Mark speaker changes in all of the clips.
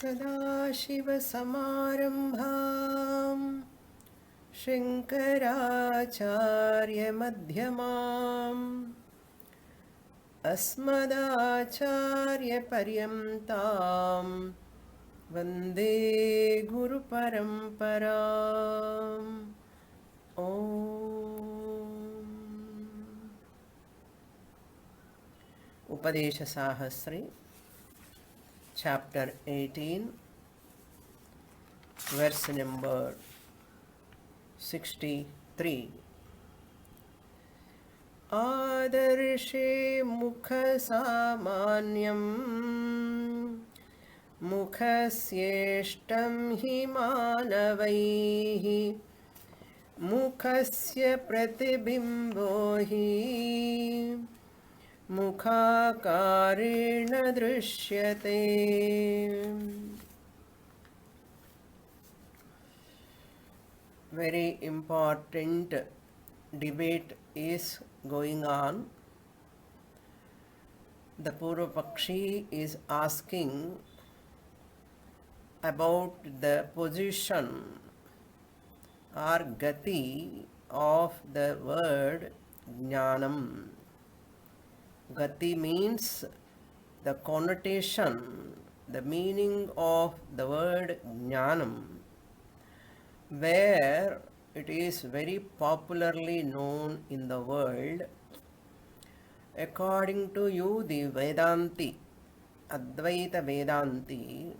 Speaker 1: सदाशिवसमारम्भां शङ्कराचार्यमध्यमाम् अस्मदाचार्यपर्यन्तां वन्दे गुरुपरम्पराम् ॐ Upadesa Sahasri, chapter 18, verse number 63. Adarshe mukha samanyam mukhasyeshtam hi manavaihi mukhasya pratibimbo hi मुखाकारेण दृश्यते. Very important debate is going on. The Purva Pakshi is asking about the position or gati of the word jnanam. Gati means the connotation, the meaning of the word jnanam, where it is very popularly known in the world. According to you, the Vedanti, Advaita Vedanti,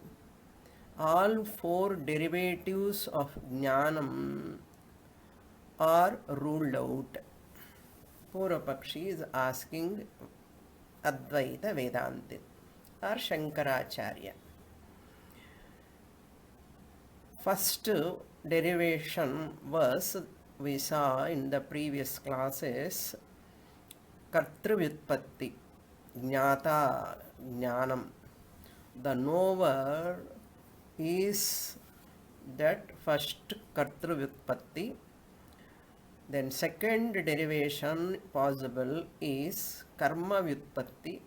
Speaker 1: all four derivatives of jnanam are ruled out. Purva Pakshi is asking Advaita Vedanti or Shankaracharya. First derivation was, we saw in the previous classes, Kartruvyutpatti, Jnata, Jnanam. The knower is that first Kartruvyutpatti. Then second derivation possible is karma vyutpatti,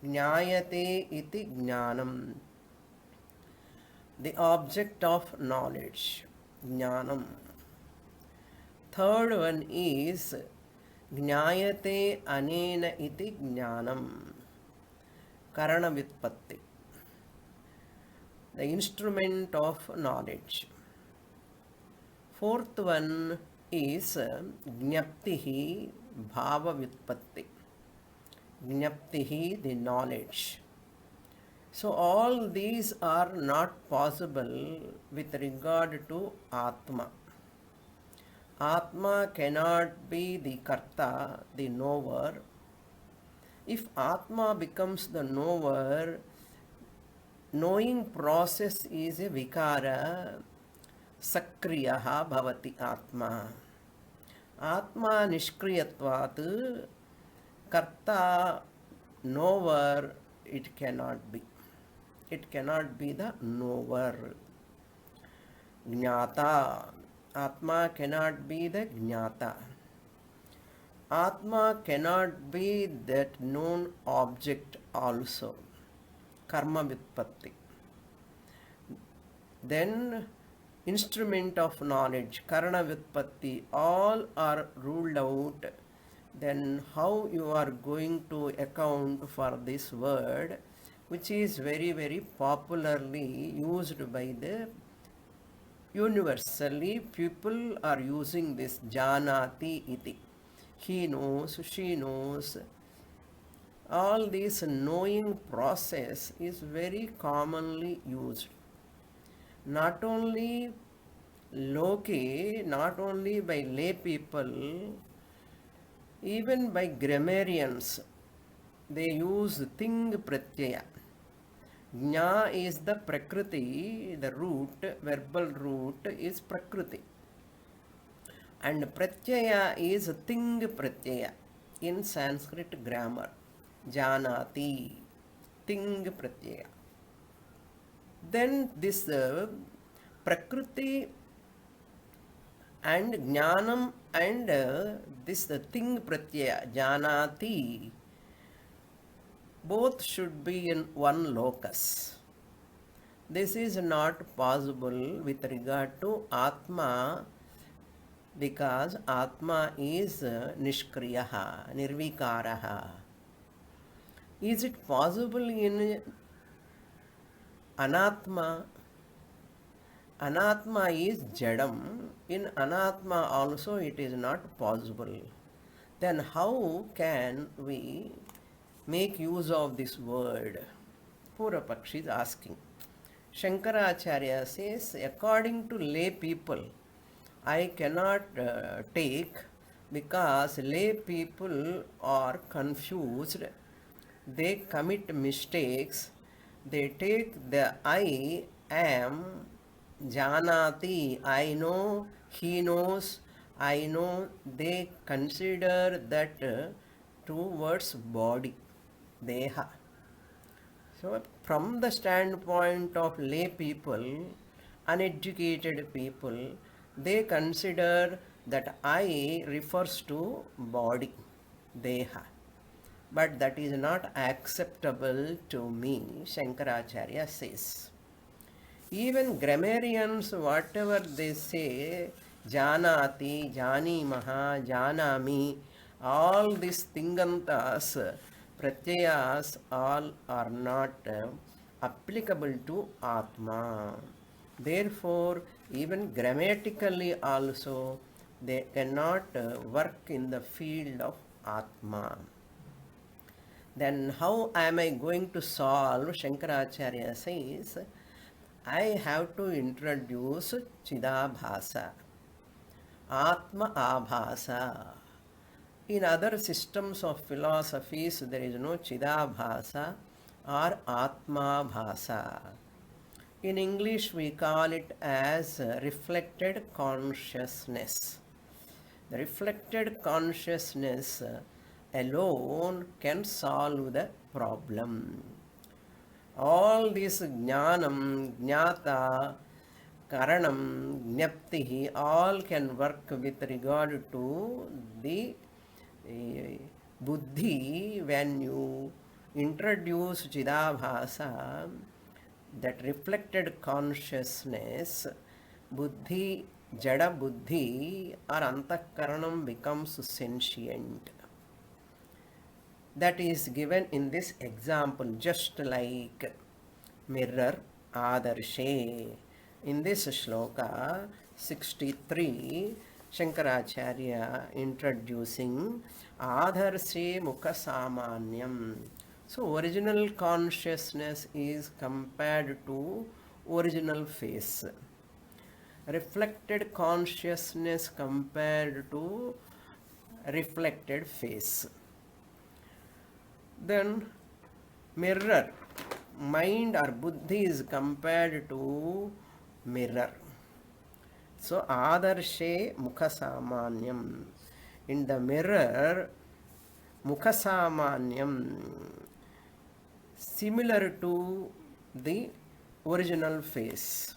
Speaker 1: jnayate iti jnanam, the object of knowledge, jnanam. Third one is jnayate anena iti jnanam, karana vyutpatti, the instrument of knowledge. Fourth one is jnaptihi bhava vyutpatti. Jnaptihi, the knowledge. So all these are not possible with regard to Atma. Atma cannot be the karta, the knower. If Atma becomes the knower, knowing process is a vikara, sakriyaha bhavati atma. Atma nishkriyatvat, karta, knower, it cannot be. It cannot be the knower. Jnata, Atma cannot be the jnata. Atma cannot be that known object also. Karma vyutpatti. Then instrument of knowledge, karana vyutpatti, all are ruled out. Then how you are going to account for this word, which is very, very popularly used by the universally, people are using this janati iti. He knows, she knows. All this knowing process is very commonly used. Not only loki, not only by lay people, even by grammarians, they use ting pratyaya. Jna is the prakriti, the root, verbal root is prakriti. And pratyaya is ting pratyaya in Sanskrit grammar. Janati, ting pratyaya. Then this prakriti and jnanam and this thing pratyaya, janati, both should be in one locus. This is not possible with regard to Atma, because Atma is Nishkriyaha, Nirvikaraha. Is it possible in Anatma? Anatma is Jadam. In Anatma also it is not possible. Then how can we make use of this word? Purapakshi is asking. Shankaracharya says, according to lay people, I cannot take, because lay people are confused, they commit mistakes, they take the I am, janati, I know, he knows, I know, they consider that towards body, deha. So, from the standpoint of lay people, uneducated people, they consider that I refers to body, deha. But that is not acceptable to me, Shankaracharya says. Even grammarians, whatever they say, janati, janimaha, janami, all these tingantas, pratyayas, all are not applicable to Atma. Therefore, even grammatically also, they cannot work in the field of Atma. Then how am I going to solve? Shankaracharya says, I have to introduce Chidabhasa, Atma Abhasa. In other systems of philosophies, there is no Chidabhasa or Atma Bhasa. In English, we call it as reflected consciousness. The reflected consciousness alone can solve the problem. All this jnanam, jnata, karanam, jnaptihi, all can work with regard to the buddhi. When you introduce Chidabhasa, that reflected consciousness, buddhi, jada buddhi or antakaranam becomes sentient. That is given in this example, just like mirror, adarshe. In this shloka 63, Shankaracharya introducing adarshe mukha samanyam. So original consciousness is compared to original face. Reflected consciousness compared to reflected face. Then mirror, mind or buddhi is compared to mirror. So adarshe mukha samanyam. In the mirror, mukha samanyam, similar to the original face.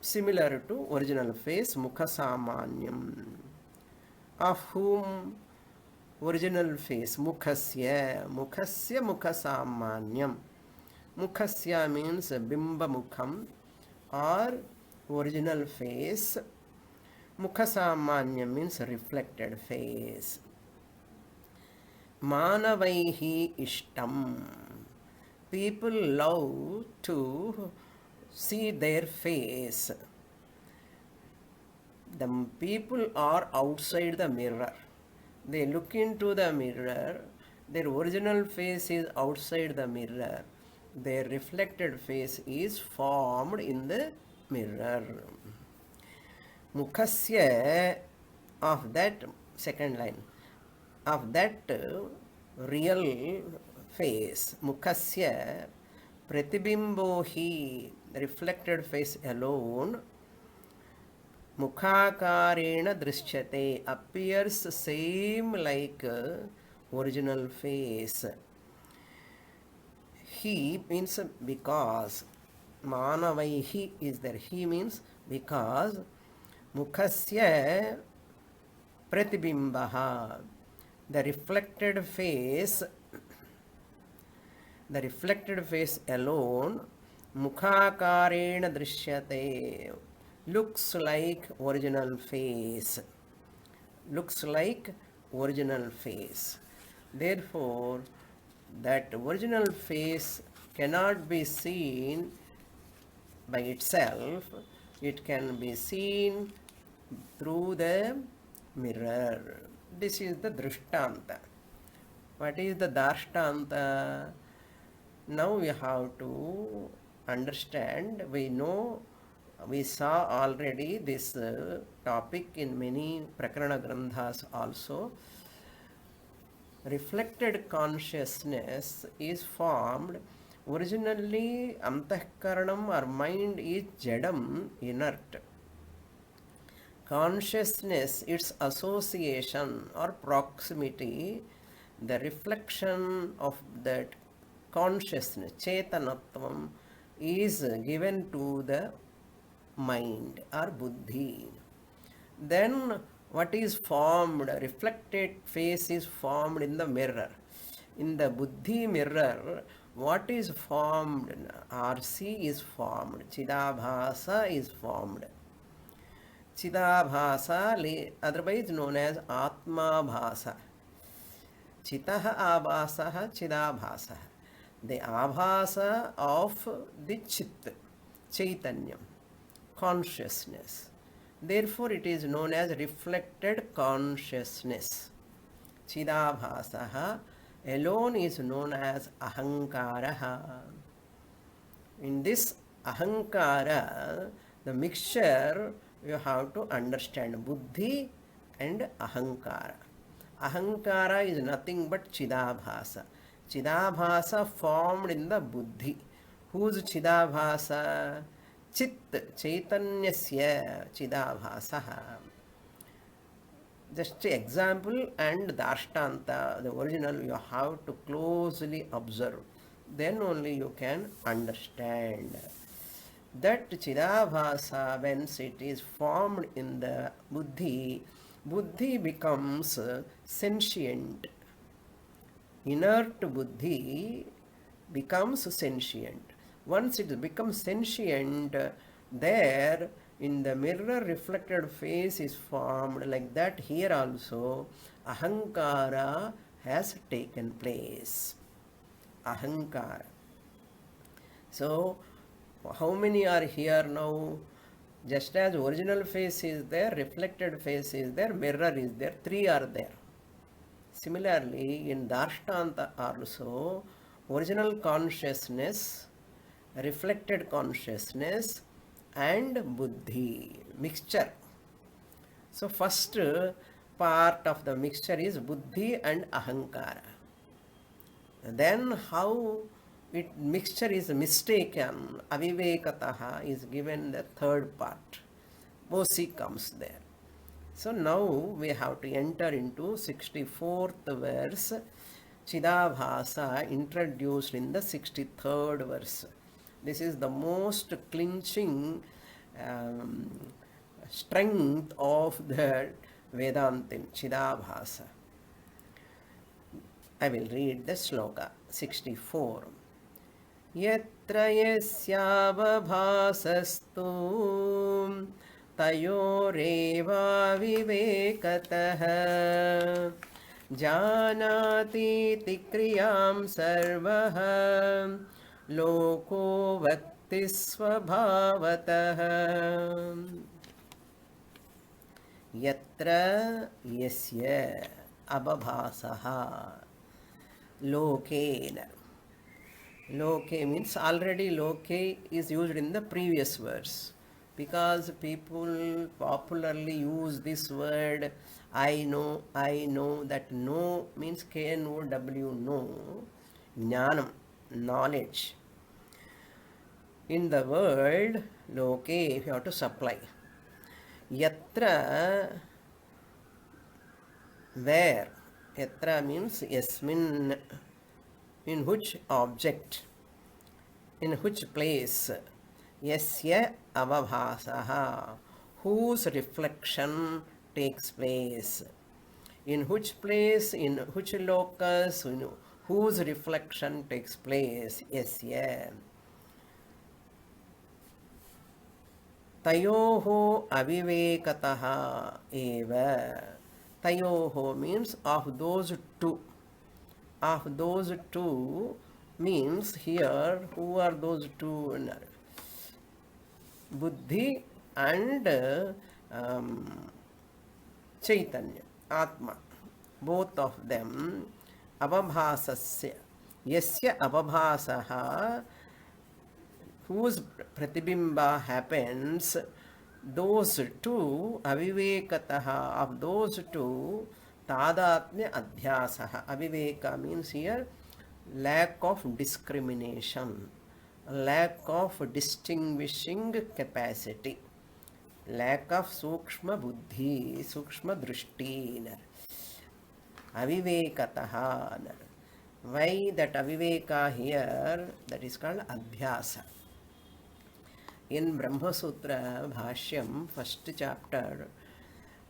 Speaker 1: Similar to original face, mukha samanyam. Of whom? Original face, mukhasya, mukhasya mukha samanyam. Mukhasya means bimba mukham or original face. Mukha samanyam means reflected face. Manavaihi ishtam. People love to see their face. The people are outside the mirror. They look into the mirror, their original face is outside the mirror, their reflected face is formed in the mirror. Mukhasya, of that, second line, of that real face, mukhasya, pratibimbo hi, reflected face alone, mukhakarena drishyate, appears same like original face. He means because. Manavaihi is there. He means because. Mukhasya pratibimbaha, the reflected face The reflected face alone, mukhakarena drishyate, looks like original face. Looks like original face. Therefore, that original face cannot be seen by itself, it can be seen through the mirror. This is the drishtanta. What is the dashtanta? Now we have to understand. We know, we saw already this topic in many prakarana granthas also. Reflected consciousness is formed. Originally, antahkaranam or mind is jadam, inert. Consciousness, its association or proximity, the reflection of that consciousness, chetanatvam, is given to the mind or buddhi. Then what is formed? Reflected face is formed in the mirror. In the buddhi mirror, what is formed? RC is formed. Chidabhasa is formed. Chidabhasa, otherwise known as Atmabhasa. Chitaha abhasaha chidabhasa. The abhasa of the chit, chaitanyam, consciousness. Therefore, it is known as reflected consciousness. Chidabhasaha alone is known as ahankaraha. In this ahankara, the mixture you have to understand buddhi and ahankara. Ahankara is nothing but chidabhasa. Chidabhasa formed in the buddhi. Whose chidabhasa? Chit, chaitanyasya chidabhasaha. Just example and dashtanta, the original, you have to closely observe. Then only you can understand. That chidabhasa, once it is formed in the buddhi, buddhi becomes sentient. Inert buddhi becomes sentient. Once it becomes sentient, there in the mirror reflected face is formed. Like that here also ahankara has taken place. Ahankara. So how many are here now? Just as original face is there, reflected face is there, mirror is there, three are there. Similarly, in Dashtanta also, original consciousness, reflected consciousness and buddhi, mixture. So first part of the mixture is buddhi and ahankara. Then how it mixture is mistaken, avivekataha is given the third part. Bosi comes there. So now we have to enter into 64th verse. Chidabhasa introduced in the 63rd verse. This is the most clinching strength of the Vedantin, Chidabhasa. I will read the sloka 64. Yatra yasyavabhasastu tayoreva vivekatah janati tikriyam sarvah loko vakti svabhavatah. Yatra yasya abhabhasaha lokena. Loke means already loke is used in the previous verse, because people popularly use this word I know, that know means K-N-O-W, know, jnanam, knowledge. In the word loke, if you have to supply, yatra, where, yatra means yasmin, in which object, in which place, yasya avabhasaha, whose reflection takes place, in which place, in which locus, whose reflection takes place. Yasya. Tayoho avivekataha eva. Tayoho means of those two. Of those two means here, who are those two? Buddhi and Chaitanya, Atma. Both of them, avabhasasya. Yasya avabhasaha, whose pratibimba happens, those two, avivekataha, of those two, tadatmya adhyasaha. Aviveka means here lack of discrimination, lack of distinguishing capacity, lack of sukshma buddhi, sukshma drishti. Avivekataha. Why that aviveka here? That is called adhyasa. In Brahma Sutra Bhashyam, first chapter,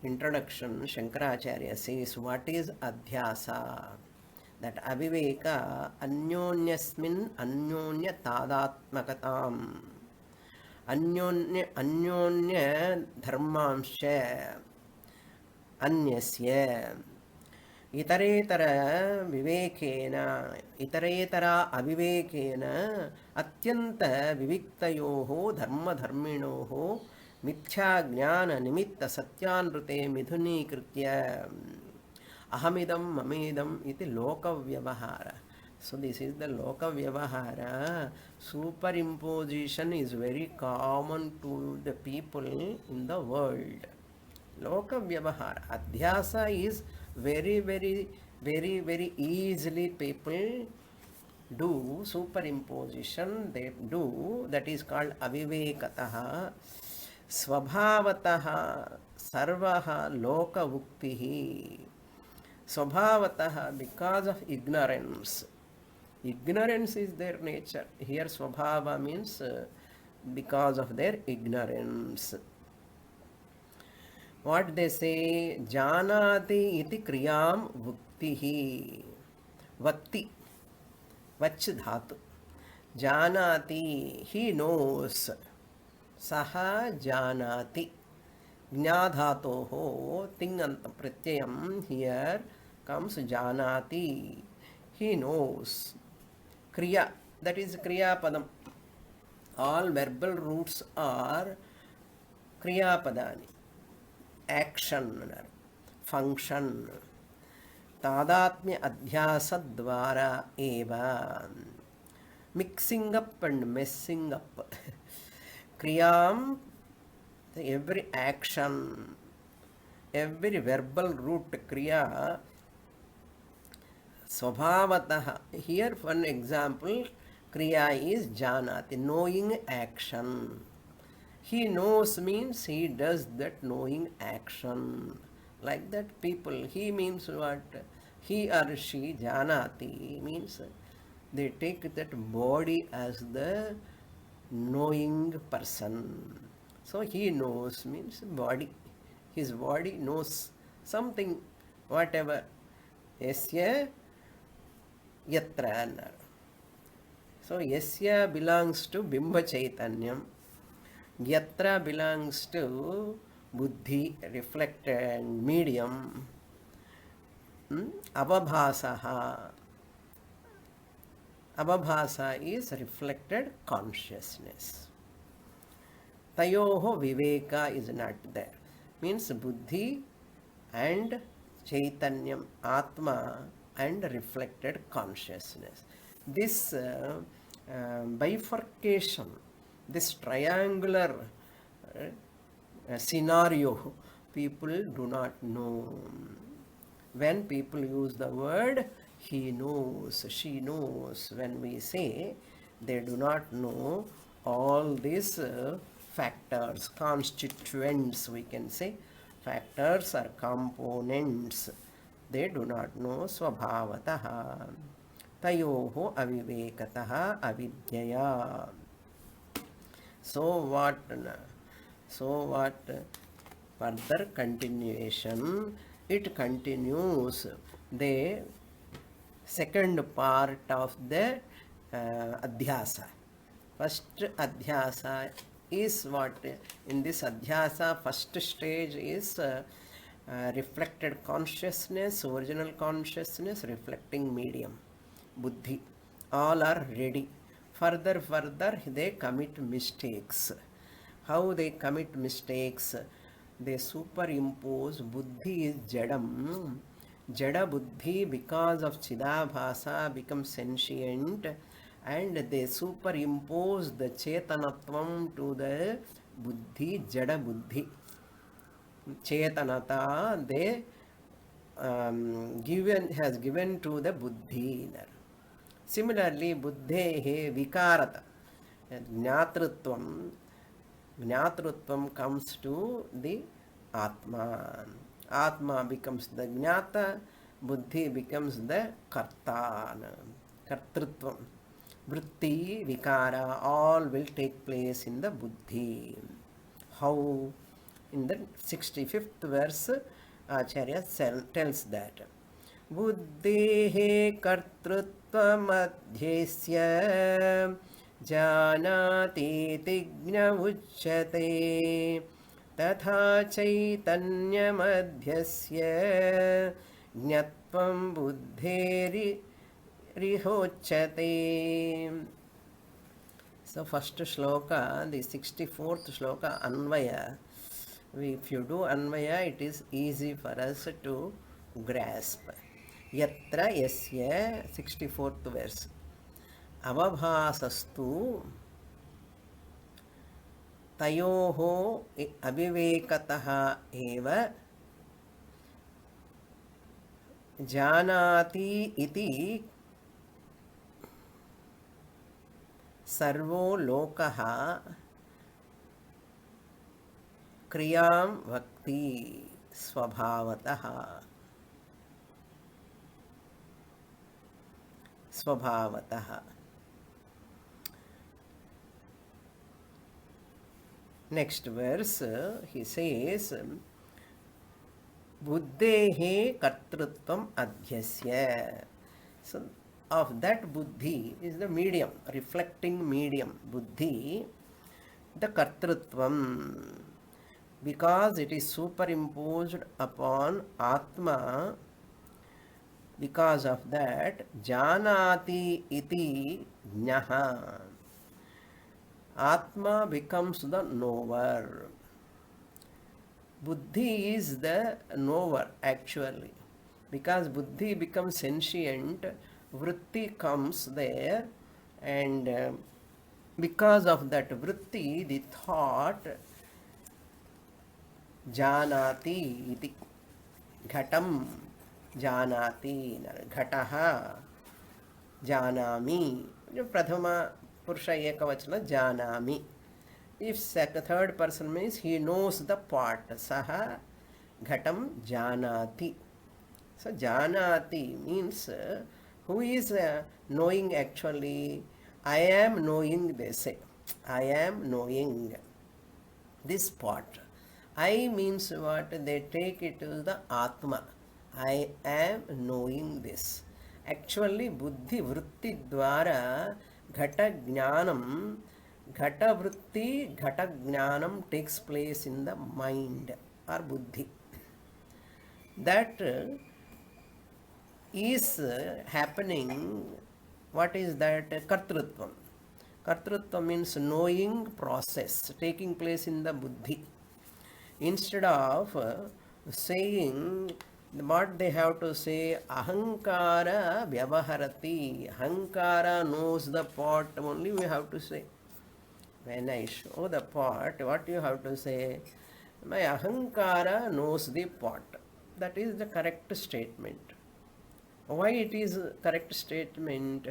Speaker 1: introduction, Shankaracharya says, what is adhyasa? That aviveka anyonyasmin anyonya tadatmakatam, anyonya dharmamsha anyasya itaretara vivekena itaretara avivekena atyanta viviktayoho dharma dharminoho mithya jnana nimitta satyanrute midhunikritya ahamidam mamedam iti loka vyavahara. So this is the loka vyavahara. Superimposition is very common to the people in the world. Loka vyavahara. Adhyasa is very easily people do superimposition. They do. That is called avivekataha. Svabhavataha sarvaha loka vuktihi. Svabhavataha, because of ignorance. Ignorance is their nature. Here svabhava means because of their ignorance. What they say, janati iti kriyam vuktihi. Vakti, vach dhatu. Janati, he knows. Saha janati. Jnadhatoho, tinganta pratyayam, here comes janati. He knows. Kriya, that is kriya padam. All verbal roots are kriya padani. Action, function. Tadatmya adhyasa dvara eva. Mixing up and messing up. Kriyam, every action, every verbal root kriya. Svabhavataha. Here one example, kriya is janati, knowing action. He knows means he does that knowing action. Like that people, he means what? He or she, janati, means they take that body as the knowing person. So he knows means body. His body knows something, whatever. Yasya yatra. So yasya belongs to Bimba Chaitanyam. Yatra belongs to buddhi, reflected medium. Avabhasaha. Avabhasa is reflected consciousness. Tayoho viveka is not there. Means buddhi and chaitanyam, atma and reflected consciousness. This bifurcation, this triangular scenario, people do not know. When people use the word he knows, she knows, when we say, they do not know all these factors, constituents, we can say. Factors are components. They do not know svabhavataha. Tayoho avivekataha avidyaya. So what? Further continuation, it continues. They second part of the adhyasa. First adhyasa is what? In this adhyasa, first stage is reflected consciousness, original consciousness, reflecting medium, buddhi. All are ready. Further, they commit mistakes. How they commit mistakes? They superimpose buddhi is jadam. Jada buddhi, because of chidabhasa, becomes sentient, and they superimpose the chetanatvam to the buddhi, jada buddhi. Chetanata they has given to the buddhi. Similarly, buddhehe vikarata, jnatrutvam comes to the atma. Atma becomes the jnata, buddhi becomes the karta, kartrutvam. Vritti, vikara, all will take place in the buddhi. How? In the 65th verse, Acharya tells that buddhehe kartrutvamadhyesya janati tigna uchyate tatha chaitanyamadhyasya jnatvam buddheri rihochyate. So first shloka, the 64th shloka, Anvaya. If you do Anvaya, it is easy for us to grasp. Yatra yasya, 64th verse. Avabhasastu tayoho avivekataha eva janati iti sarvo lokaha kriyam bhakti swabhavataha. Next verse, he says, buddhehe kartrutvam adhyasya. So, of that buddhi is the medium, reflecting medium, buddhi, the kartrutvam. Because it is superimposed upon Atma, because of that, janati iti jnaha. Atma becomes the knower. Buddhi is the knower actually. Because buddhi becomes sentient, vritti comes there, and because of that vritti, the thought, janati iti, ghatam janati, ghataha janami. Prathama Purusha Ekavachana janami. If third person means he knows the part, saha ghatam janati. So janati means who is knowing actually? I am knowing, they say. I am knowing this part. I means what? They take it to the Atma. I am knowing this. Actually, buddhi vritti dwara ghata jnanam, ghata vritti, ghata jnanam takes place in the mind or buddhi. That is happening. What is that? Kartrutvam. Kartrutvam means knowing process taking place in the buddhi. Instead of saying, what they have to say, ahankara vyavaharati. Ahankara knows the pot only, we have to say. When I show the pot, what you have to say? My ahankara knows the pot. That is the correct statement. Why it is correct statement?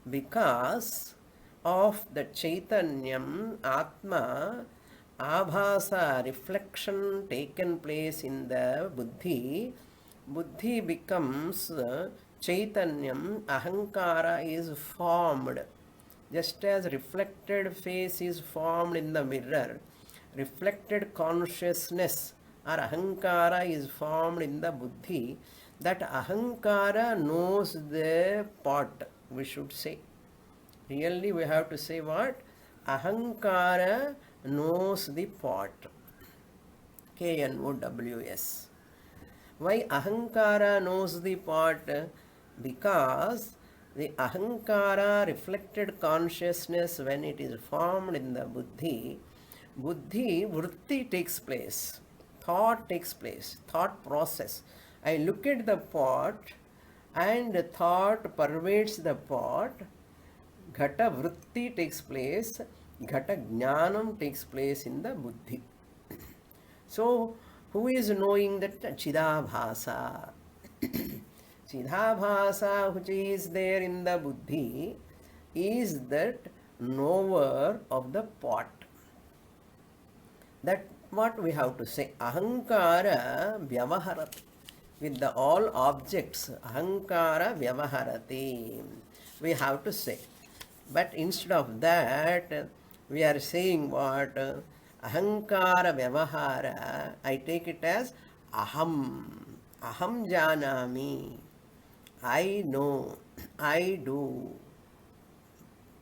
Speaker 1: Because of the Chaitanyam, Atma, Abhasa, reflection taken place in the Buddhi. Buddhi becomes Chaitanyam, Ahankara is formed. Just as reflected face is formed in the mirror, reflected consciousness or Ahankara is formed in the Buddhi. That ahankara knows the pot, we should say. Really, we have to say what? Ahankara knows the pot. KNOWS. Why ahankara knows the pot? Because the ahankara reflected consciousness, when it is formed in the buddhi, vritti takes place, thought takes place, thought process. I look at the pot and thought pervades the pot, ghata vritti takes place, ghata jnanam takes place in the buddhi. So, who is knowing that Chidabhasa? Chidabhasa, which is there in the buddhi, is that knower of the pot. That what we have to say. Ahankara vyavaharati. With the all objects, ahankara vyavaharati. We have to say. But instead of that, we are saying what? Ahankara vyavahara. I take it as aham. Aham janami. I know. I do.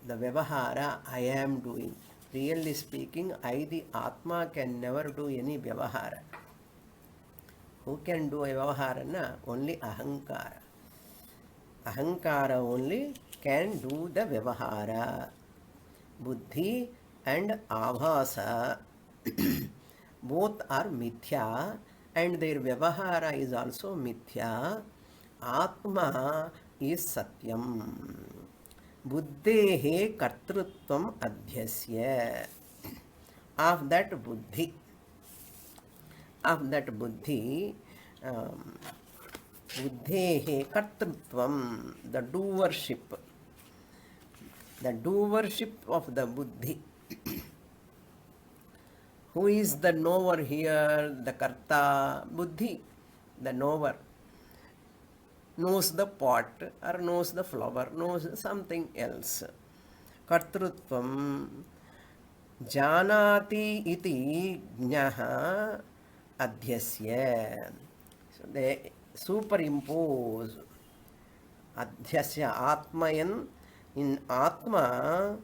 Speaker 1: The vyavahara I am doing. Really speaking, I, the Atma, can never do any vyavahara. Who can do a vyavahara? Only ahankara. Ahankara only can do the vyavahara. Buddhi and abhasa both are mithya, and their vyavahara is also mithya. Atma is satyam. Buddhehe kartrutvam adhyasya. Of that buddhi, buddhehe kartrutvam, the doership of the buddhi. Who is the knower here? The karta, buddhi, the knower. Knows the pot or knows the flower, knows something else. Kartrutvam janati iti jnaha adhyasya. So they superimpose adhyasya atmayan, in atma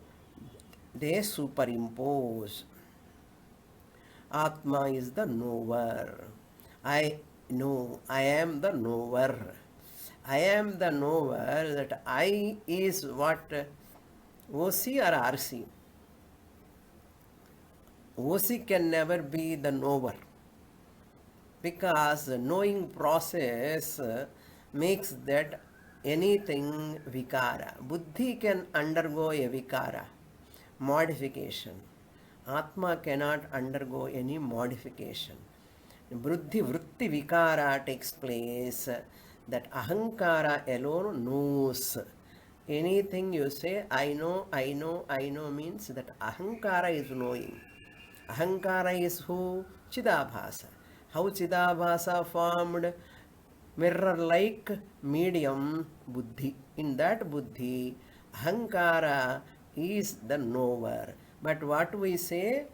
Speaker 1: they superimpose. Atma is the knower. I know, I am the knower. I am the knower. That I is what? OC or RC? OC can never be the knower, because the knowing process makes that anything vikara. Buddhi can undergo a vikara, modification. Atma cannot undergo any modification. Buddhi vritti vikara takes place. That ahankara alone knows. Anything you say, I know, I know, I know, means that ahankara is knowing. Ahankara is who? Chidabhasa. How Chidabhasa formed? Mirror-like medium buddhi. In that buddhi, ahankara is the knower. But what we say?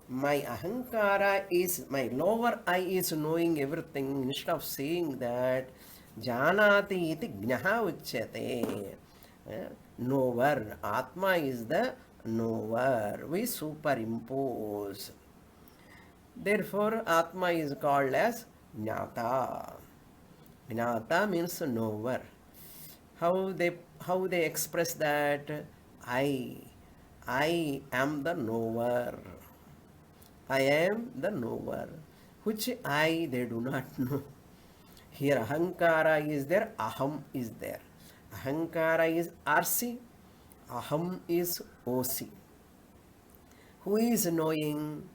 Speaker 1: My ahankara is, my lower I is knowing everything. Instead of saying that, janati iti jnaha uchyate. Knower. Atma is the knower. We superimpose. Therefore, Atma is called as jnata. Jnata means knower. How they express that? I am the knower. I am the knower. Which I they do not know. Here ahankara is there, aham is there. Ahankara is RC, aham is OC. Who is knowing?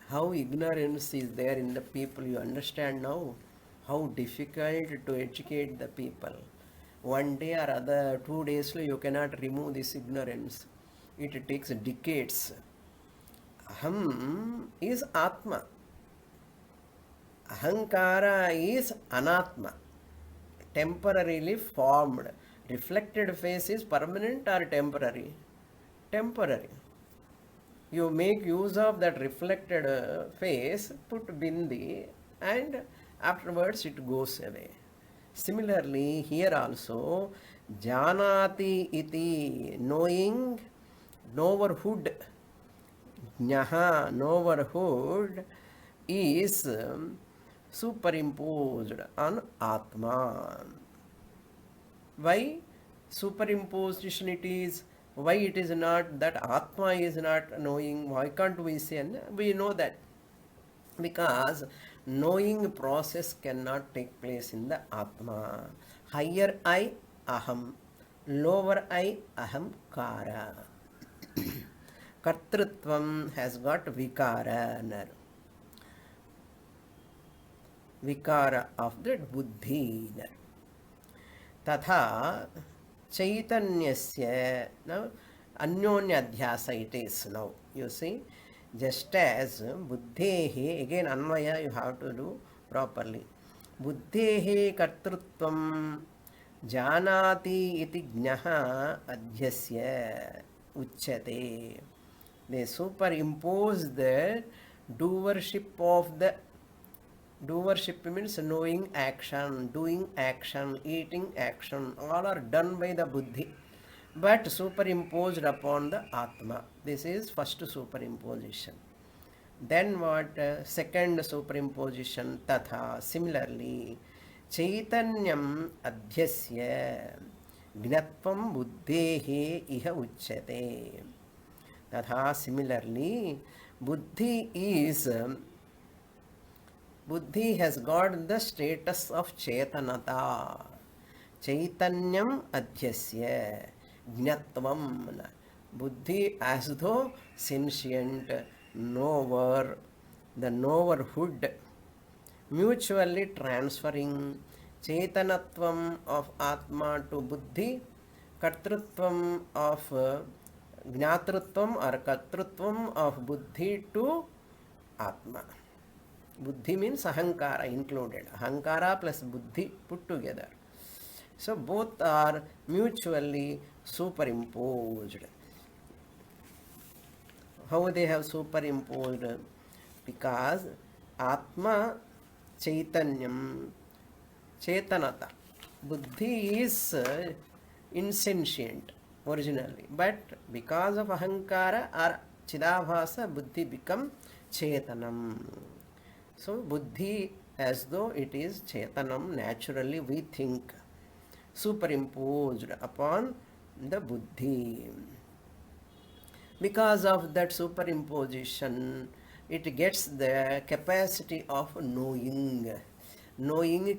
Speaker 1: How ignorance is there in the people, you understand now? How difficult to educate the people. One day or other, 2 days, you cannot remove this ignorance. It takes decades. Aham is Atma. Ahankara is Anatma, temporarily formed. Reflected face is permanent or temporary? Temporary. You make use of that reflected face, put bindi, and afterwards it goes away. Similarly, here also, janati iti, knowing, knowerhood, jnaha, knowerhood is superimposed on Atma. Why superimposition it is? Why it is not that Atma is not knowing? Why can't we say? We know that because knowing process cannot take place in the Atma. Higher I, Aham. Lower I, Ahamkara. Kartrutvam has got Vikara. Vikara of that Buddhi. Tatha Chaitanyasya. Now, Anyonyadhyasa it is now. You see, just as Buddhehi, again Anvaya you have to do properly. Buddhehi Kartrutvam Janati iti Jnaha Adhyasya Uchyate. They superimpose the doership of the doership means knowing action, doing action, eating action, all are done by the buddhi, but superimposed upon the Atma. This is first superimposition. Then what? Second superimposition, tatha, similarly, Chaitanyam adhyasya gnatvam buddhehe iha uchyate. Tatha, similarly, Buddhi has got the status of Chetanata. Chaitanyam adhyasya gnatvam. Buddhi as though sentient, knower, the knowerhood, mutually transferring Chetanatvam of Atma to Buddhi, Kartrutvam of Jnatrutvam or Kartrutvam of Buddhi to Atma. Buddhi means ahankara included. Ahankara plus buddhi put together. So both are mutually superimposed. How they have superimposed? Because Atma Chaitanyam Chetanata. Buddhi is insentient originally, but because of ahankara or chidabhasa, buddhi become Chetanam. So buddhi as though it is Chetanam, naturally we think, superimposed upon the buddhi. Because of that superimposition, it gets the capacity of knowing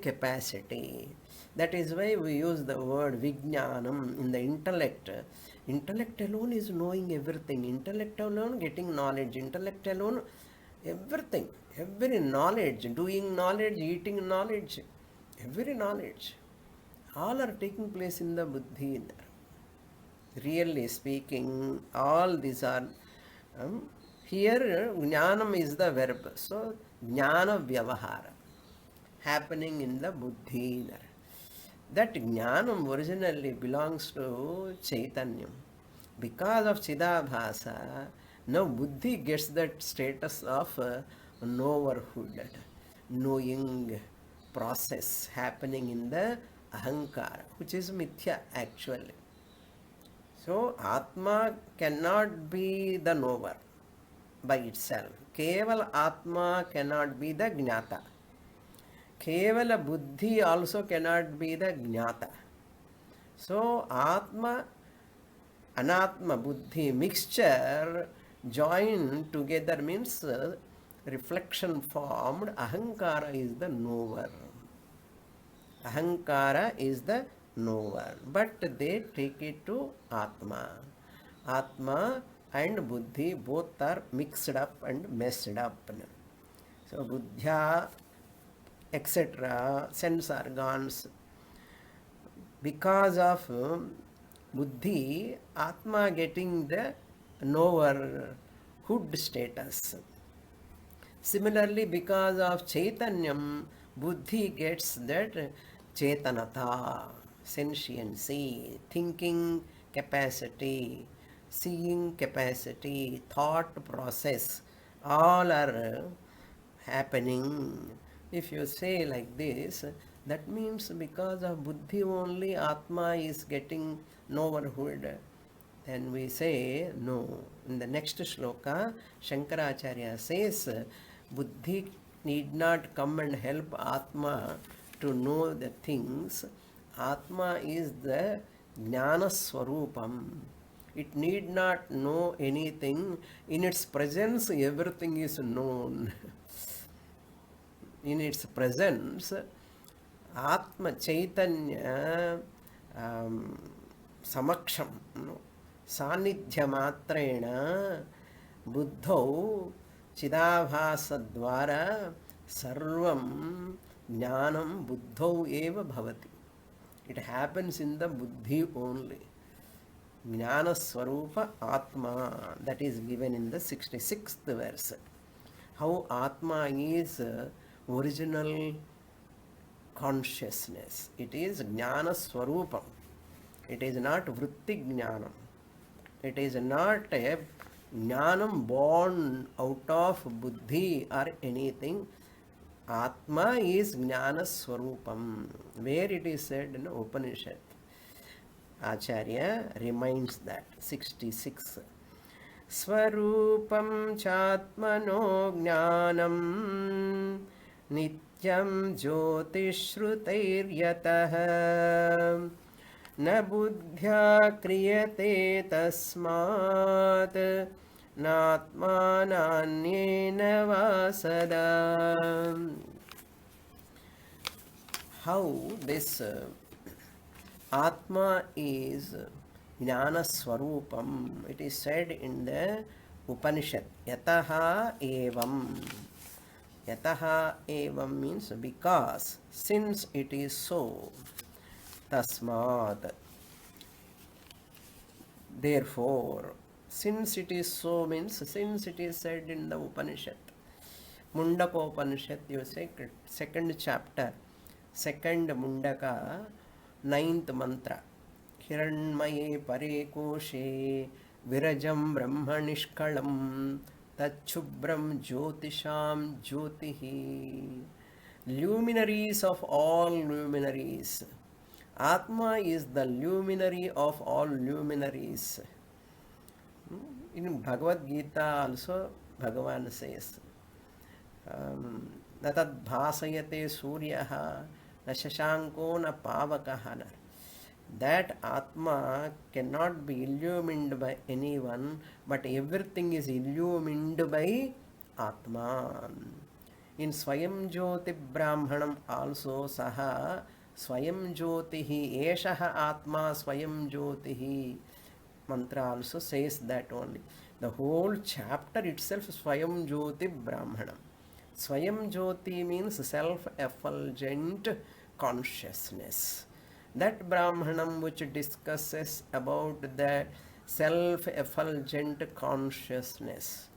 Speaker 1: capacity. That is why we use the word vijnanam in the intellect. Intellect alone is knowing everything. Intellect alone getting knowledge. Intellect alone everything. Every knowledge, doing knowledge, eating knowledge, every knowledge. All are taking place in the buddhi. Really speaking, all these are here jnanam is the verb. So jnana vyavahara happening in the buddhi. That jnanam originally belongs to Chaitanyam. Because of Chidabhasa, now buddhi gets that status of knowerhood, knowing process happening in the ahankara, which is mithya actually. So Atma cannot be the knower by itself. Keval Atma cannot be the jnata. Kevala buddhi also cannot be the jnata. So Atma, Anatma, buddhi mixture joined together means reflection formed. Ahankara is the knower. Ahankara is the knower. But they take it to Atma. Atma and buddhi both are mixed up and messed up. So buddhya, etc., sense organs, because of buddhi, Atma getting the knowerhood status. Similarly, because of Chaitanyam, buddhi gets that Chetanata, sentiency, thinking capacity, seeing capacity, thought process, all are happening. If you say like this, That means because of buddhi only Atma is getting overwhelmed. Then we say no. In the next shloka, Shankaracharya says, buddhi need not come and help Atma to know the things. Atma is the Jnana Swarupam. It need not know anything. In its presence, everything is known. In its presence, Atma Chaitanya Samaksham, Sanidhyamatreena Buddhau Chidabhasadvara Sarvam Jnanam Buddhau eva bhavati. It happens in the buddhi only. Jnana Swarupa Atma, that is given in the 66th verse. How Atma is original consciousness. It is Jnana Swarupam. It is not Vritti Jnanam. It is not a Jnanam born out of buddhi or anything. Atma is Jnana Swarupam, where it is said in Upanishad. Acharya reminds that. 66. Swarupam chatmano jnanam nityam jyotishrutairyatah na buddhya kriyate tasmat natmananyena vasada. How this Atma is Jnana Swarupam. It is said in the Upanishad. Yataha evam. Yataha evam means because, since it is so. Tasmad. Therefore, since it is so means since it is said in the Upanishad. Mundaka Upanishad, you say, second chapter, second Mundaka, 9th mantra. Hiranmaye pare koshe virajam brahmanishkalam tachubram jyotisham jyotihi. Luminaries of all luminaries. Atma is the luminary of all luminaries. In Bhagavad Gita also Bhagavan says, Natad bhasayate suryaha na shashanko na pavakaha. That Atma cannot be illumined by anyone, but everything is illumined by Atma. In Swayam Jyoti Brahmanam also Saha Swayam Jyotihi Eshaha Atma Swayam Jyotihi mantra also says that only. The whole chapter itself is Swayam Jyoti Brahmanam. Swayam Jyoti means self-effulgent consciousness. That Brahmanam which discusses about the self-effulgent consciousness.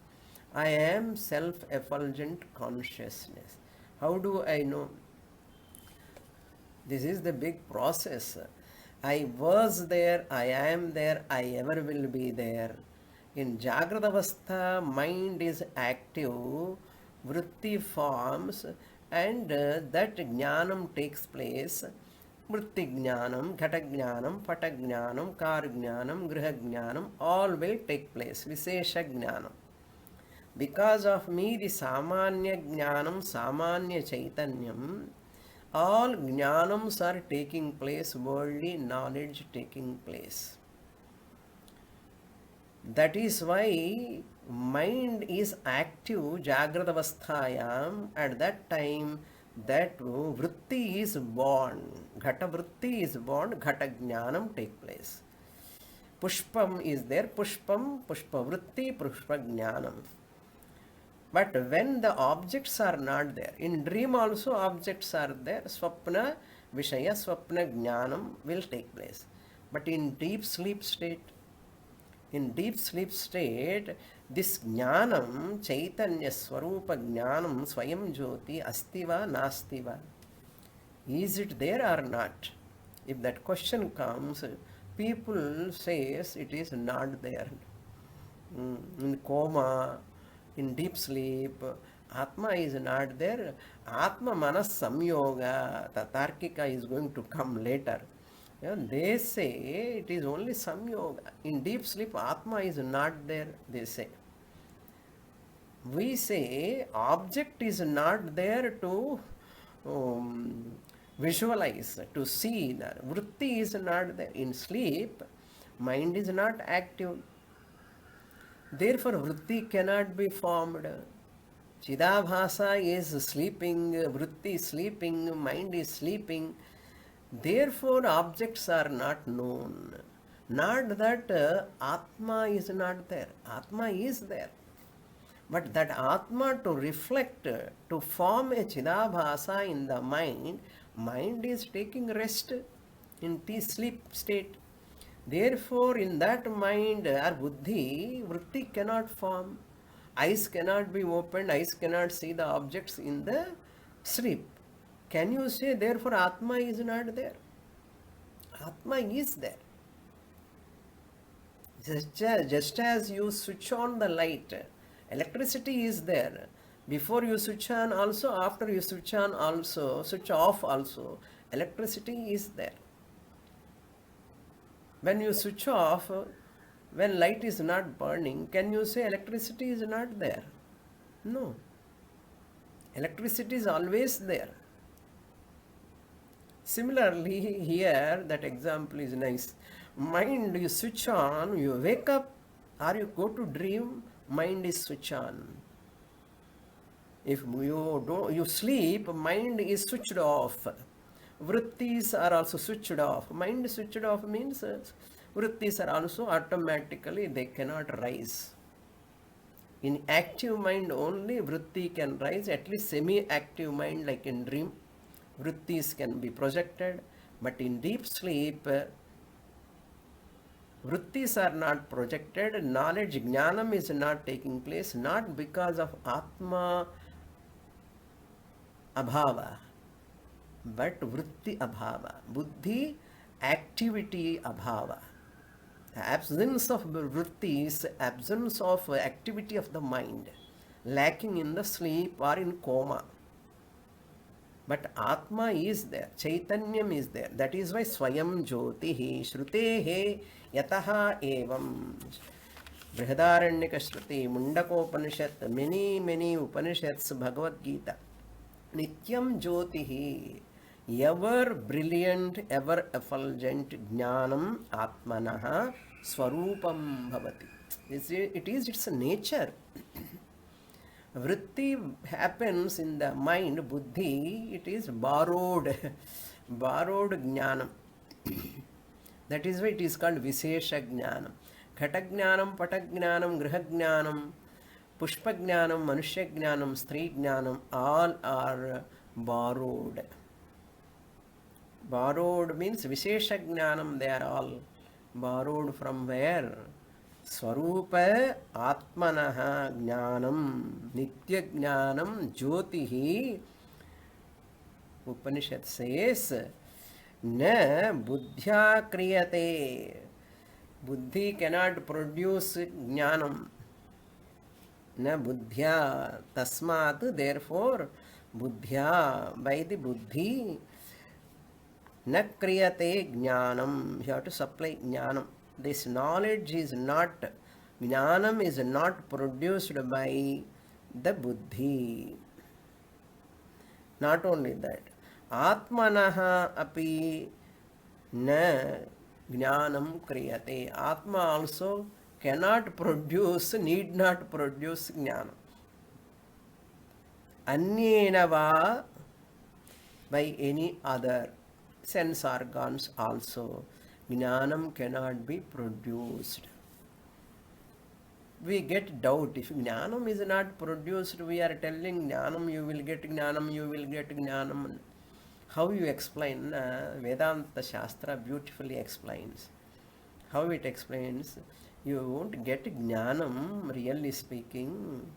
Speaker 1: I am self-effulgent consciousness. How do I know? This is the big process. I was there, I am there, I ever will be there. In Jagrata Avastha, mind is active, vritti forms, and that jnanam takes place. Vritti jnanam, ghata jnanam, pata jnanam, kar jnanam, griha jnanam, all will take place. Vishesha jnanam. Because of me, the samanya jnanam, samanya chaitanyam, all jnanams are taking place, worldly knowledge taking place. That is why mind is active Jagrata Avasthayam. At that time, that vritti is born. Ghata vritti is born, ghata jnanam take place. Pushpam is there, pushpam, pushpa vritti, pushpa jnanam. But when the objects are not there, in dream also objects are there, swapna, vishaya, swapna, jnanam will take place. But in deep sleep state, this jnanam, chaitanya, swarupa jnanam, swayam jyoti, astiva, nastiva. Is it there or not? If that question comes, people says it is not there. In coma, in deep sleep, Atma is not there. Atma manas samyoga. The Tarkika is going to come later. They say it is only samyoga. In deep sleep, Atma is not there, they say. We say object is not there to um, visualize, to see. That vritti is not there. In sleep, mind is not active. Therefore, vritti cannot be formed. Chidabhasa is sleeping, vritti is sleeping, mind is sleeping. Therefore, objects are not known. Not that Atma is not there. Atma is there. But that Atma to reflect, to form a Chidabhasa in the mind, mind is taking rest in the sleep state. Therefore, in that mind or buddhi, vritti cannot form. Eyes cannot be opened, eyes cannot see the objects in the sleep. Can you say, therefore, Atma is not there? Atma is there. Just as you switch on the light, electricity is there. Before you switch on also, after you switch on also, switch off also, electricity is there. When you switch off, when light is not burning, can you say electricity is not there? No. Electricity is always there. Similarly, here that example is nice. Mind, you switch on, you wake up or you go to dream, mind is switch on. If you sleep, mind is switched off. Vrittis are also switched off. Mind switched off means vrittis are also automatically, they cannot rise. In active mind only vritti can rise, at least semi-active mind like in dream, vrittis can be projected. But in deep sleep, vrittis are not projected, knowledge, jnanam is not taking place, not because of Atma abhava, but vritti abhava, buddhi activity abhava. Absence of vrittis, absence of activity of the mind, lacking in the sleep or in coma. But Atma is there, Chaitanyam is there. That is why Swayam Jyotihi Shrutehe Yataha Evam. Brihadaranyaka Shruti, Mundakopanishad, many Upanishads, Bhagavad Gita. Nityam Jyotihi, ever brilliant, ever effulgent Jnanam Atmanaha Swarupam Bhavati. It is its nature. Vritti happens in the mind, buddhi, it is borrowed jnanam. That is why it is called Vishesha Jnanam. Ghata Jnanam, Pata Jnanam, Griha Jnanam, Pushpa Jnanam, Manushya Jnanam, Stri Jnanam, all are borrowed. Borrowed means Vishesha Jnanam, they are all borrowed from where? Swarupa Atmanaha Jnanam, Nitya Jnanam, Jyotihi. Upanishad says, Na buddhya kriyate. Buddhi cannot produce jnanam. Na buddhya. Tasmat, therefore, buddhya, by the buddhi, na kriyate jnanam. You have to supply jnanam. This knowledge is not, jnanam is not produced by the buddhi. Not only that, Atmanaha api na jnanam kriyate. Atma also cannot produce, need not produce jnanam. Anyena va, by any other sense organs also, jnanam cannot be produced. We get doubt. If jnanam is not produced, we are telling jnanam, you will get jnanam, you will get jnanam. How you explain? Vedanta Shastra beautifully explains. How it explains? You won't get jnanam, really speaking.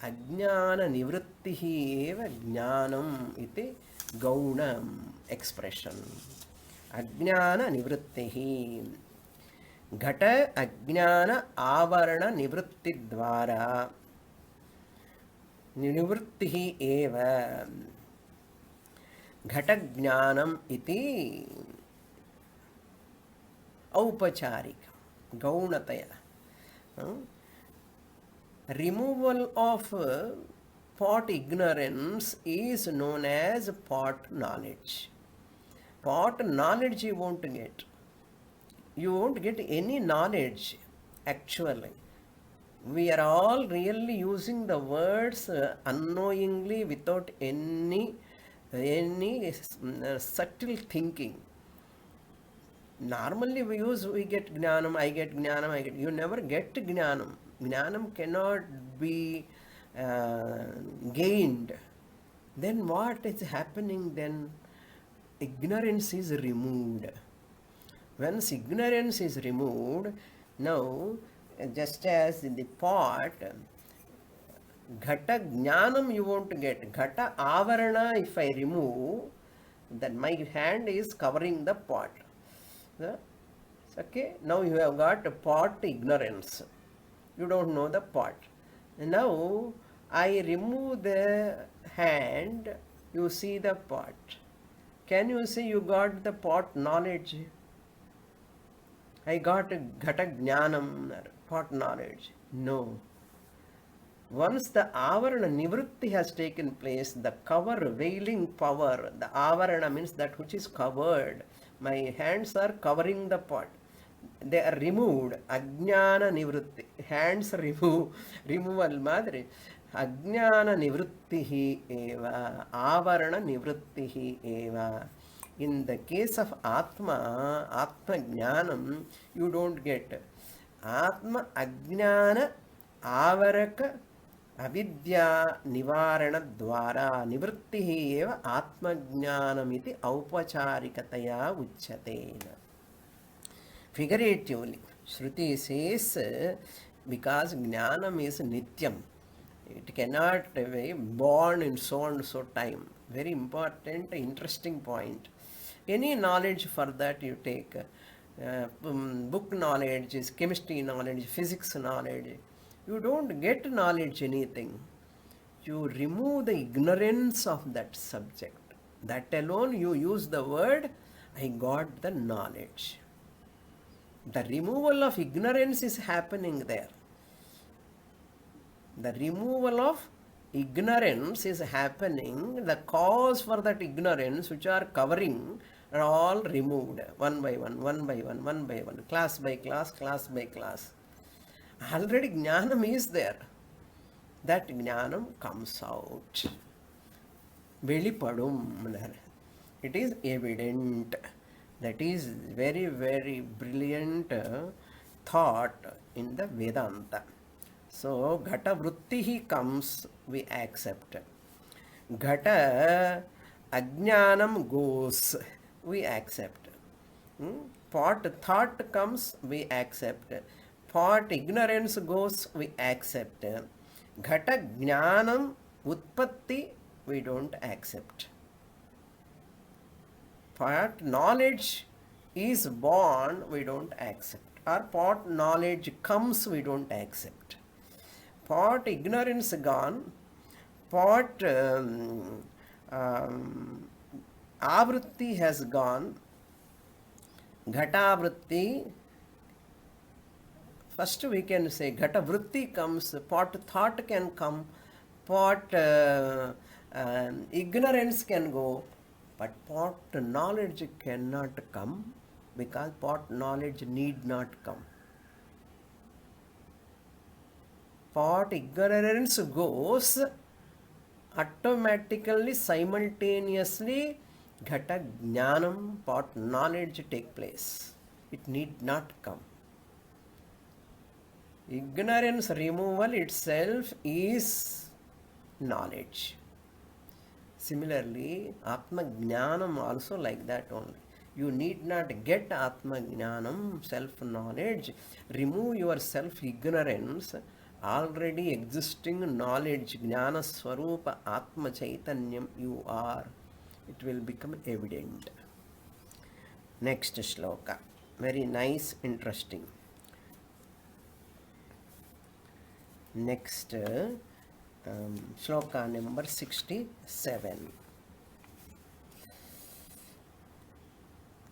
Speaker 1: Ajnana nivrittihi eva jnanam iti gaunam expression. Ajnana nivrittihi. घट अज्ञान आवरण निवृत्ति द्वारा निवृत्तिः एव घटज्ञानम् इति औपचारिक गौणतया. Removal of pot ignorance is known as pot knowledge. Pot knowledge you won't get. You won't get any knowledge actually. We are all really using the words unknowingly without any subtle thinking. Normally we get jnanam, I get jnanam, I get. You never get jnanam. Jnanam cannot be gained. Then what is happening then? Ignorance is removed. Once ignorance is removed, now just as in the pot, ghata jnanam you won't get. Ghata avarana if I remove, then my hand is covering the pot. Okay, now you have got pot ignorance. You don't know the pot. Now I remove the hand, you see the pot. Can you say you got the pot knowledge? I got ghata jnanam, pot knowledge. No. Once the avarana nivritti has taken place, the cover veiling power, the avarana means that which is covered. My hands are covering the pot. They are removed. Ajnana nivritti. Hands removal madri. Ajnana nivrittihi eva. Avarana nivrittihi eva. In the case of Atma Jnanam, you don't get. Atma Ajnana Avaraka Avidya Nivarana Dwara Nivrittihi eva Atma Jnanamiti Aupacharikataya Uchyate. Figuratively, Shruti says because Jnanam is Nityam, it cannot be born in so and so time. Very important, interesting point. Any knowledge for that you take, book knowledge, is chemistry knowledge, physics knowledge. You don't get knowledge anything. You remove the ignorance of that subject. That alone you use the word, I got the knowledge. The removal of ignorance is happening there. The removal of ignorance is happening. The cause for that ignorance which are covering are all removed one by one, one by one, one by one, class by class, class by class. Already jnanam is there. That jnanam comes out. Velipadum. It is evident. That is very, very brilliant thought in the Vedanta. So, ghata vrittihi comes, we accept. Ghata ajnanam goes, we accept. Pot thought comes, we accept. Pot ignorance goes, we accept. Ghata jnanam utpatti, we don't accept. Pot knowledge is born, we don't accept. Or pot knowledge comes, we don't accept. Pot ignorance gone, pot avritti has gone, ghata vritti, first we can say ghata vritti comes, pot thought can come, pot ignorance can go, but pot knowledge cannot come because pot knowledge need not come. Pot ignorance goes, automatically, simultaneously, ghata jnanam, pot knowledge take place. It need not come. Ignorance removal itself is knowledge. Similarly, Atma Jnanam also like that only. You need not get Atma Jnanam, self-knowledge. Remove your self-ignorance. Already existing knowledge, Jnana Swarupa Atma Chaitanyam you are. It will become evident. Next shloka. Very nice, interesting. Next, Shloka number 67.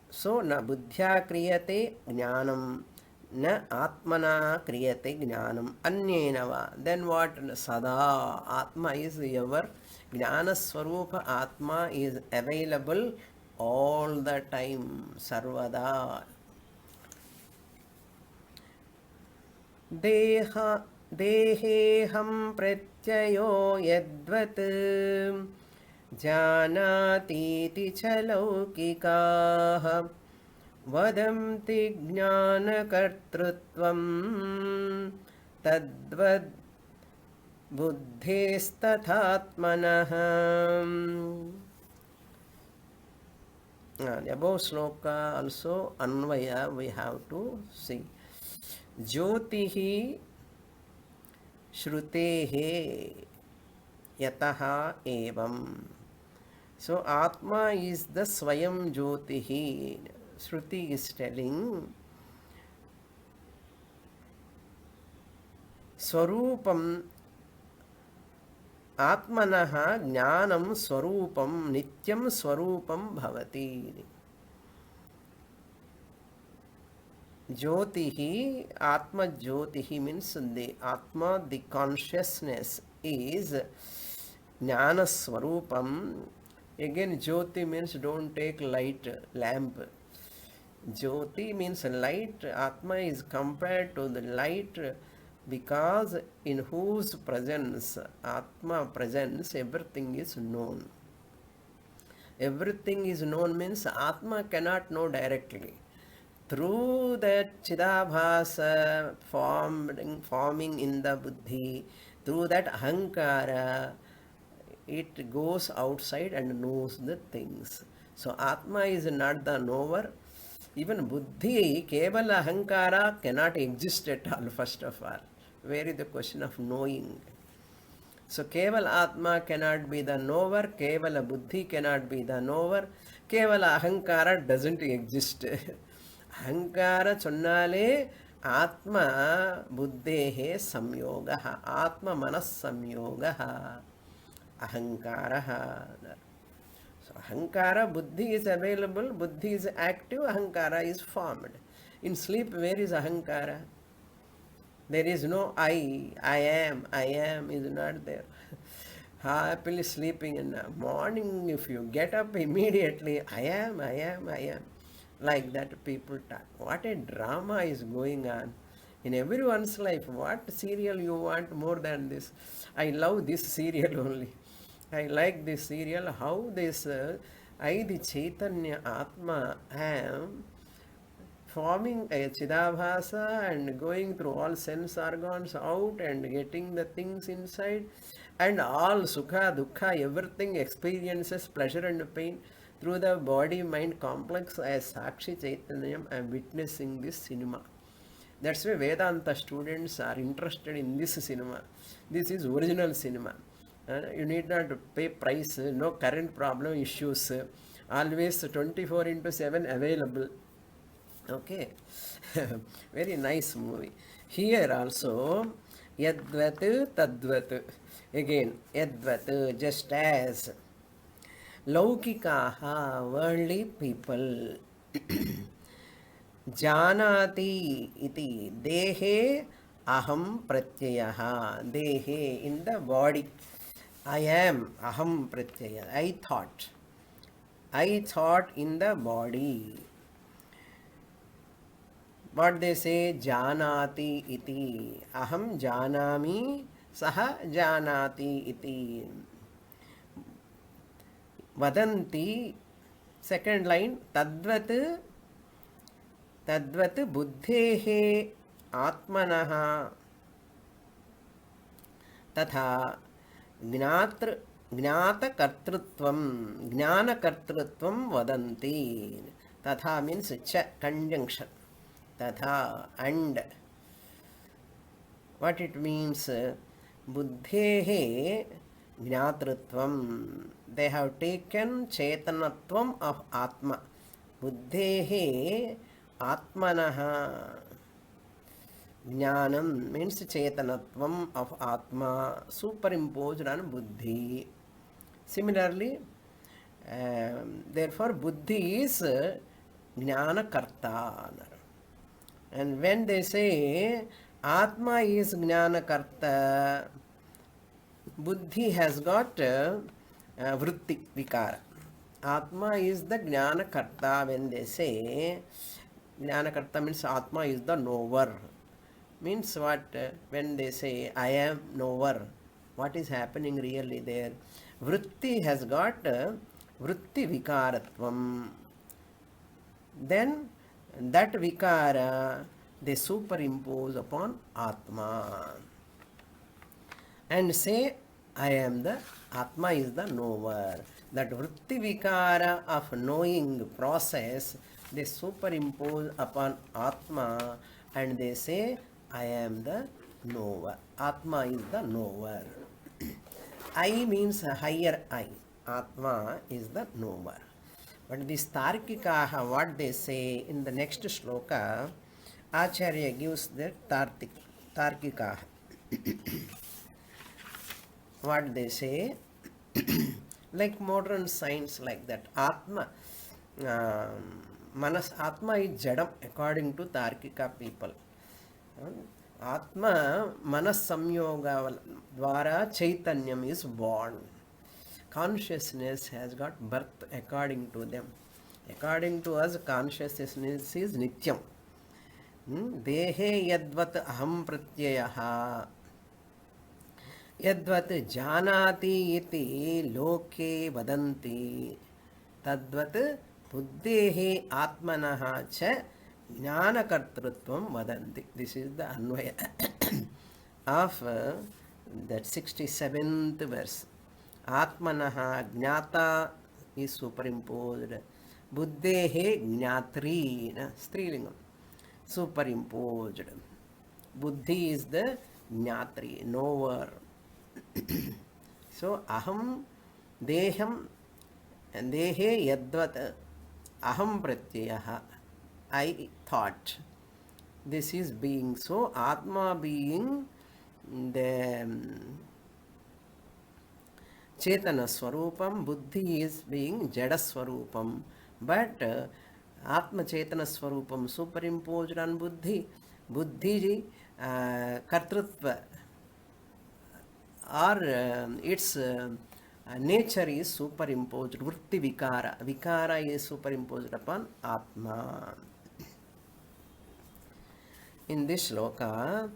Speaker 1: So, na buddhya kriyate jnanam, na atmana kriyate jnanam, anyena va. Then what? Sada, Atma is ever. Jnana Swarupa Atma is available all the time, Sarvada. देहेऽहं प्रत्ययो यद्वत् जानातीति च लौकिकाः वदन्ति ज्ञानकर्तृत्वं तद्वद् बुद्धेस्तथात्मनः. The above sloka also Anvaya we have to see. Jyotihi Shrutehe Yataha Evam. So Atma is the Swayam Jyotihi. Shruti is telling Swarupam Atmanaha Jnanam Swarupam Nityam Swarupam Bhavati. Jyotihi, Atma Jyotihi means the Atma, the consciousness is Jnana Swarupam. Again, Jyoti means don't take light, lamp. Jyoti means light. Atma is compared to the light because in whose presence, Atma presence, everything is known. Everything is known means Atma cannot know directly. Through that Chidabhasa forming in the Buddhi, through that Ahankara, it goes outside and knows the things. So Atma is not the knower. Even Buddhi, Kevala Ahankara cannot exist at all, first of all. Where is the question of knowing? So Kevala Atma cannot be the knower, Kevala Buddhi cannot be the knower, Kevala Ahankara doesn't exist. Ahankara chonnale Atma Buddhehe samyogaha, Atma manas samyogaha, Ahankaraha. So Ahankara, Buddhi is available, Buddhi is active, Ahankara is formed. In sleep, where is Ahankara? There is no I am is not there. Happily sleeping in the morning, if you get up immediately, I am. Like that people talk. What a drama is going on in everyone's life. What serial you want more than this? I love this serial only. I like this serial. How this I, the Chaitanya Atma, am forming a Chidabhasa and going through all sense organs out and getting the things inside, and all Sukha, Dukkha, everything experiences, pleasure and pain through the body-mind complex. As Sakshi Chaitanyam, I am witnessing this cinema. That's why Vedanta students are interested in this cinema. This is original cinema. You need not pay price, no current problem issues, always 24/7 available. Okay, very nice movie. Here also, Yadvat Tadvat. Again, Yadvat, just as Laukikaha, worldly people, Janati iti, Dehe Aham Pratyayaha, Dehe, in the body. I am, Aham Pratyaya, I thought in the body. What they say, Janati iti, Aham Janami, Saha Janati iti. Vadanti, second line, Tadvat Buddhehe Atmanaha Tatha Gnata Kartrutvam, Gnana Kartrutvam Vadanti. Tatha means cha, conjunction. Tatha, and. What it means? Buddhehe Gnatritvam. They have taken Chetanatvam of Atma. Buddhehe Atmanaha. Jnanam means Chetanatvam of Atma superimposed on Buddhi. Similarly, therefore, Buddhi is Jnana Karta. And when they say Atma is Jnana Karta, Buddhi has got Vritti Vikara. Atma is the Jnana Karta. When they say Jnana Karta means Atma is the knower. Means what? When they say I am knower, what is happening really there? Vritti has got Vritti Vikaratvam. Then that Vikara they superimpose upon Atma and say I am the Atma is the knower. That Vritti Vikara of knowing process they superimpose upon Atma and they say I am the knower. Atma is the knower. I means a higher I. Atma is the knower. But this Tarkikaha, what they say in the next shloka, Acharya gives the Tarkikaha. What they say, like modern science like that. Atma, Manas Atma is Jadam according to Tarkika people. Atma Manas Samyoga Dwara Chaitanyam is born. Consciousness has got birth according to them. According to us, consciousness is Nityam. Dehe yadvat aham pratyayaha yadvat janati iti loke vadanti tadvat buddhehe atmanaha cha jnanakartrutvam vadanti. This is the Anvaya of that 67th verse. Atmanaha jnata is superimposed. Buddhehe jnatri, Strilingam, superimposed. Buddhi is the jnatri, knower. So aham deham and dehe yadvat aham pratyayaha, I thought. This is being. So Atma being the Chetana Swarupam, Buddhi is being Jada Swarupam. But Atma Chetana Swarupam superimposed on Buddhi. Buddhi Kartrutva or its nature is superimposed. Vritti Vikara. Vikara is superimposed upon Atma. In this shloka,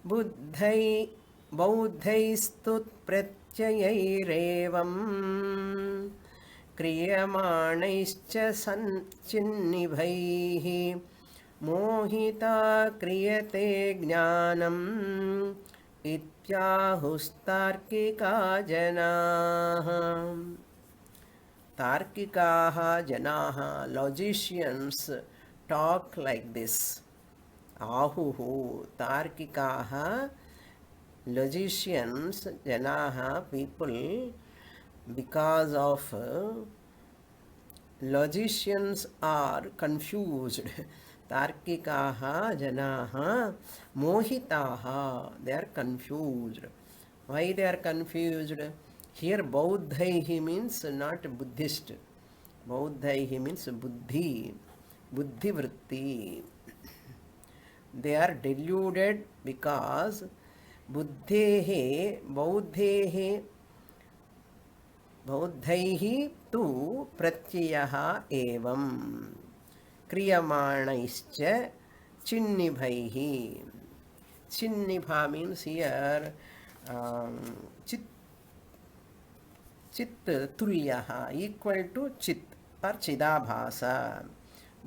Speaker 1: Buddhai Bauddhaistut Pratyayairevam Kriyamanaischa Sanchinnibhaihi Mohita Kriyate Jnanam Ityahustarkika Janaha. Tarkikaha Janaha, logicians talk like this. Ahuhu, Tarkikaha, logicians, Janaha, people, because of logicians are confused. Tarkikaha, Janaha, Mohitaha, they are confused. Why they are confused? Here Bauddhaihi means not Buddhist. Bauddhaihi means Buddhi, Buddhi Vritti. They are deluded because Buddhehe, Bauddhaihi tu Pratyayaha evam Kriyamanaischa Chinnibhaihi. Chinnibha means here Chit Tulyaha, equal to Chit or Chidabhasa.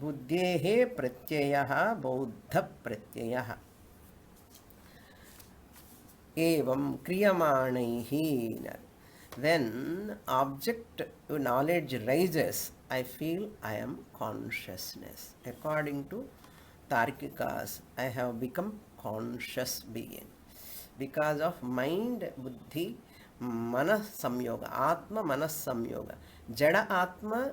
Speaker 1: Buddhehe Pratyayaha Bauddha Pratyayaha. Evam Kriyamanaihi. When object knowledge rises, I feel I am consciousness. According to Tarkikas, I have become conscious being. Because of mind, buddhi, manas samyoga, atma manas samyoga. Jada atma,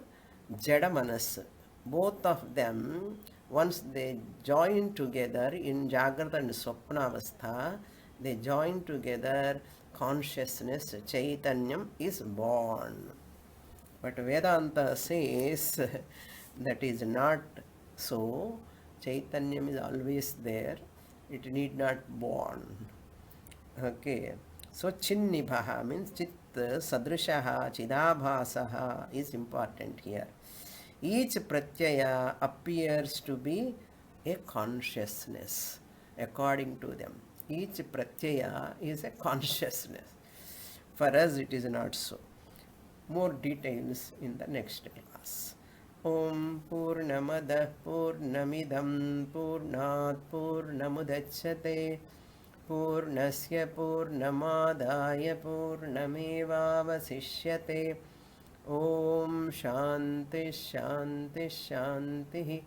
Speaker 1: jada manas. Both of them Once they join together in Jagrata and Swapna Avastha, they join together, consciousness, Chaitanyam is born. But Vedanta says that is not so. Chaitanyam is always there. It need not born. Okay. So Chinnibhaha means Chit Sadrishaha, Chidabhasaha is important here. Each pratyaya appears to be a consciousness according to them. Each pratyaya is a consciousness. For us it is not so. More details in the next class. Om Purnamadah Purnamidam Purnat Purnamudachyate Purnasya Purnamadaya Purnamevavasishyate. Om Shanti Shanti Shanti.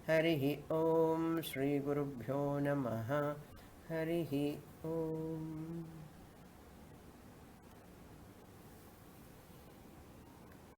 Speaker 1: Harihi Om Shri Gurubhyo Namaha. Harihi Om.